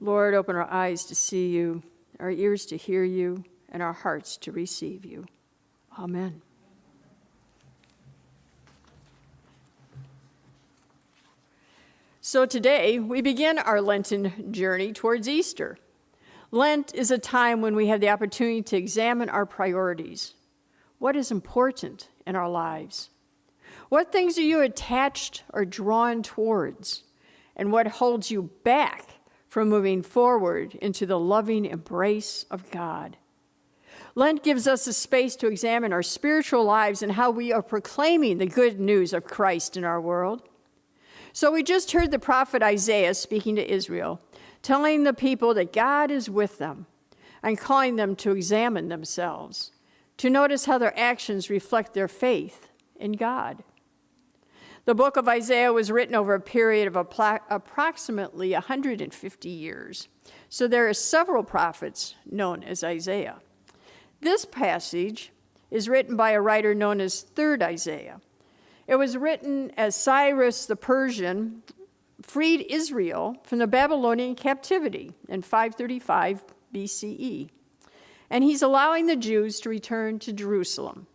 Lord, open our eyes to see you, our ears to hear you, and our hearts to receive you. Amen. So today, we begin our Lenten journey towards Easter. Lent is a time when we have the opportunity to examine our priorities. What is important in our lives? What things are you attached or drawn towards? And what holds you back from moving forward into the loving embrace of God? Lent gives us a space to examine our spiritual lives and how we are proclaiming the good news of Christ in our world. So we just heard the prophet Isaiah speaking to Israel, telling the people that God is with them and calling them to examine themselves, to notice how their actions reflect their faith in God. The book of Isaiah was written over a period of approximately 150 years. So there are several prophets known as Isaiah. This passage is written by a writer known as 3rd Isaiah. It was written as Cyrus the Persian freed Israel from the Babylonian captivity in 535 BCE. And he's allowing the Jews to return to Jerusalem.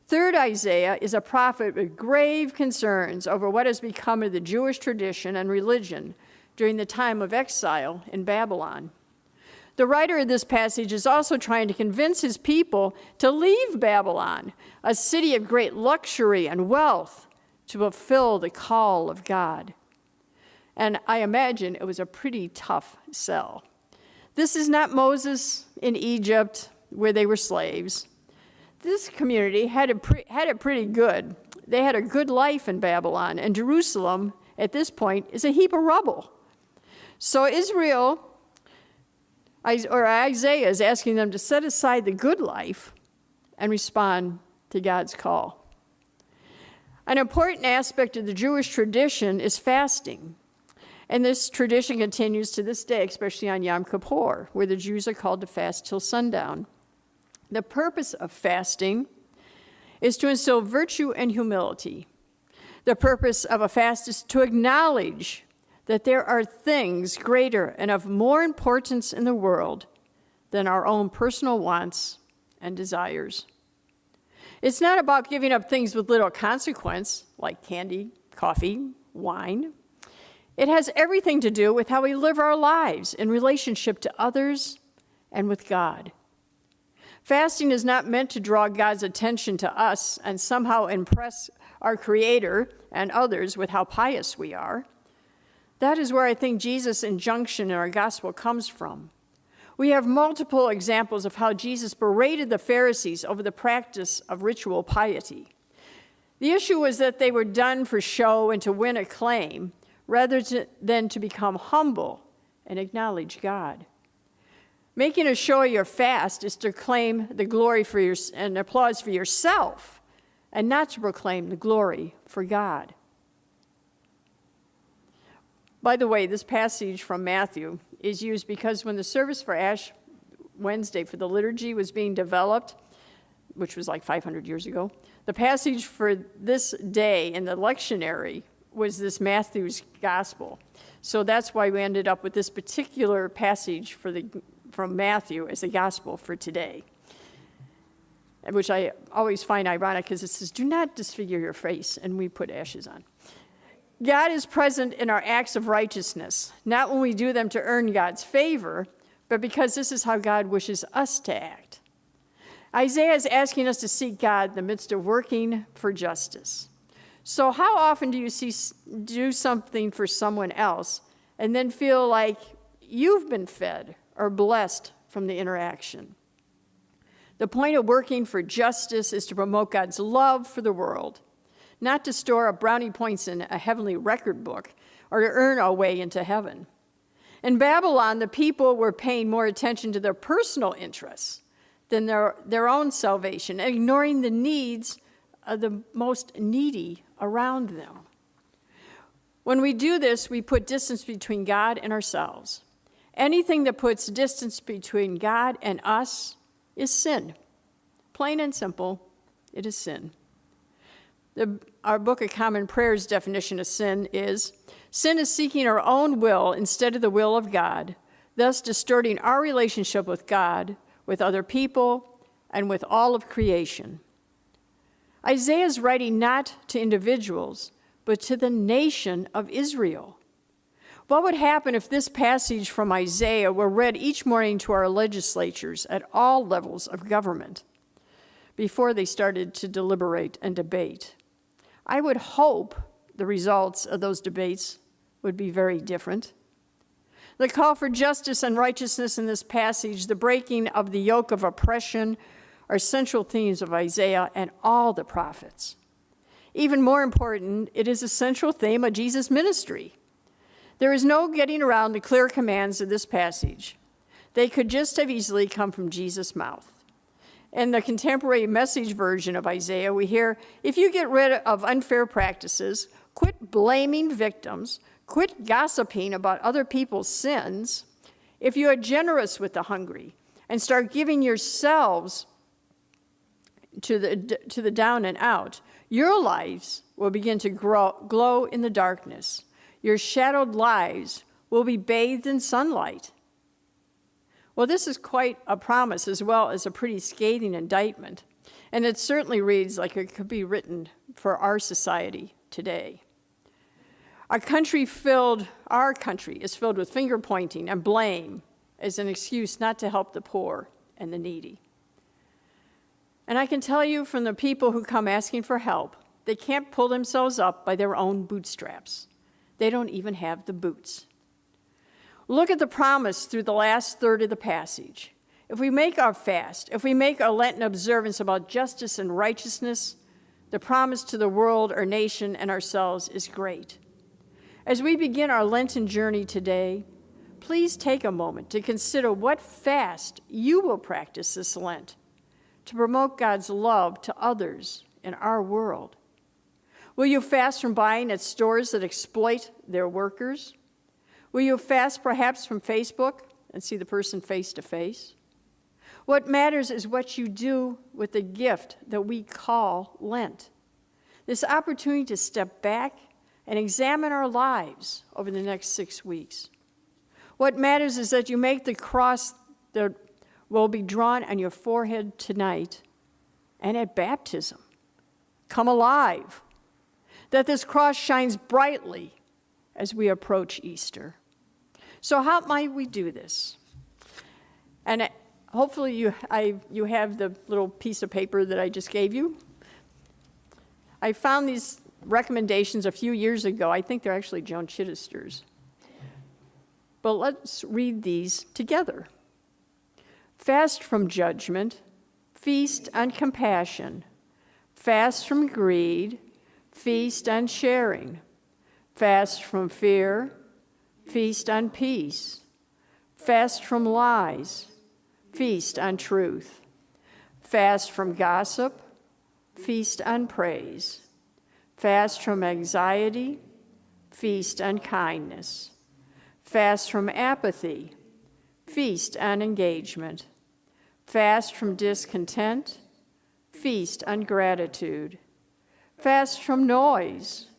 3rd Isaiah is a prophet with grave concerns over what has become of the Jewish tradition and religion during the time of exile in Babylon. The writer of this passage is also trying to convince his people to leave Babylon, a city of great luxury and wealth, to fulfill the call of God. And I imagine it was a pretty tough sell. This is not Moses in Egypt where they were slaves. This community had it pretty good. They had a good life in Babylon, and Jerusalem at this point is a heap of rubble. So Isaiah is asking them to set aside the good life and respond to God's call. An important aspect of the Jewish tradition is fasting. And this tradition continues to this day, especially on Yom Kippur, where the Jews are called to fast till sundown. The purpose of fasting is to instill virtue and humility. The purpose of a fast is to acknowledge that there are things greater and of more importance in the world than our own personal wants and desires. It's not about giving up things with little consequence, like candy, coffee, wine. It has everything to do with how we live our lives in relationship to others and with God. Fasting is not meant to draw God's attention to us and somehow impress our Creator and others with how pious we are. That is where I think Jesus' injunction in our gospel comes from. We have multiple examples of how Jesus berated the Pharisees over the practice of ritual piety. The issue was that they were done for show and to win acclaim, rather than to become humble and acknowledge God. Making a show of your fast is to claim the glory and applause for yourself, and not to proclaim the glory for God. By the way, this passage from Matthew is used because when the service for Ash Wednesday for the liturgy was being developed, which was like 500 years ago, the passage for this day in the lectionary was this Matthew's gospel. So that's why we ended up with this particular passage from Matthew as the gospel for today, which I always find ironic because it says, do not disfigure your face, and we put ashes on. God is present in our acts of righteousness, not when we do them to earn God's favor, but because this is how God wishes us to act. Isaiah is asking us to seek God in the midst of working for justice. So how often do you do something for someone else and then feel like you've been fed or blessed from the interaction? The point of working for justice is to promote God's love for the world, not to store up brownie points in a heavenly record book or to earn our way into heaven. In Babylon, the people were paying more attention to their personal interests than their own salvation, ignoring the needs of the most needy around them. When we do this, we put distance between God and ourselves. Anything that puts distance between God and us is sin. Plain and simple, it is sin. Our Book of Common Prayer's definition of sin is seeking our own will instead of the will of God, thus distorting our relationship with God, with other people, and with all of creation. Isaiah is writing not to individuals, but to the nation of Israel. What would happen if this passage from Isaiah were read each morning to our legislatures at all levels of government before they started to deliberate and debate? I would hope the results of those debates would be very different. The call for justice and righteousness in this passage, the breaking of the yoke of oppression, are central themes of Isaiah and all the prophets. Even more important, it is a central theme of Jesus' ministry. There is no getting around the clear commands of this passage. They could just have easily come from Jesus' mouth. In the contemporary Message version of Isaiah, we hear, if you get rid of unfair practices, quit blaming victims, quit gossiping about other people's sins, if you are generous with the hungry and start giving yourselves to the down and out, your lives will begin to glow in the darkness. Your shadowed lives will be bathed in sunlight. Well, this is quite a promise as well as a pretty scathing indictment, and it certainly reads like it could be written for our society today. Our country is filled with finger pointing and blame as an excuse not to help the poor and the needy. And I can tell you from the people who come asking for help, they can't pull themselves up by their own bootstraps. They don't even have the boots. Look at the promise through the last third of the passage. If we make our fast, if we make our Lenten observance about justice and righteousness, the promise to the world, our nation, and ourselves is great. As we begin our Lenten journey today, please take a moment to consider what fast you will practice this Lent to promote God's love to others in our world. Will you fast from buying at stores that exploit their workers? Will you fast perhaps from Facebook and see the person face to face? What matters is what you do with the gift that we call Lent. This opportunity to step back and examine our lives over the next 6 weeks. What matters is that you make the cross that will be drawn on your forehead tonight and at baptism come alive. That this cross shines brightly as we approach Easter. So how might we do this? And hopefully you have the little piece of paper that I just gave you. I found these recommendations a few years ago. I think they're actually Joan Chittister's. But let's read these together. Fast from judgment, feast on compassion, fast from greed, feast on sharing, fast from fear, feast on peace, fast from lies, feast on truth, fast from gossip, feast on praise, fast from anxiety, feast on kindness, fast from apathy, feast on engagement, fast from discontent, feast on gratitude, fast from noise,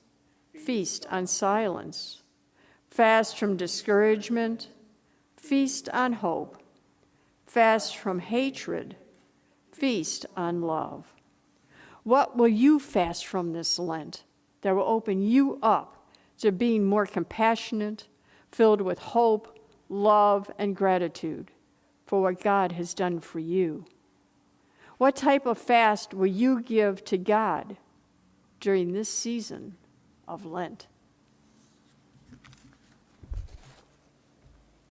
feast on silence, fast from discouragement, feast on hope, fast from hatred, feast on love. What will you fast from this Lent that will open you up to being more compassionate, filled with hope, love, and gratitude for what God has done for you? What type of fast will you give to God during this season of Lent?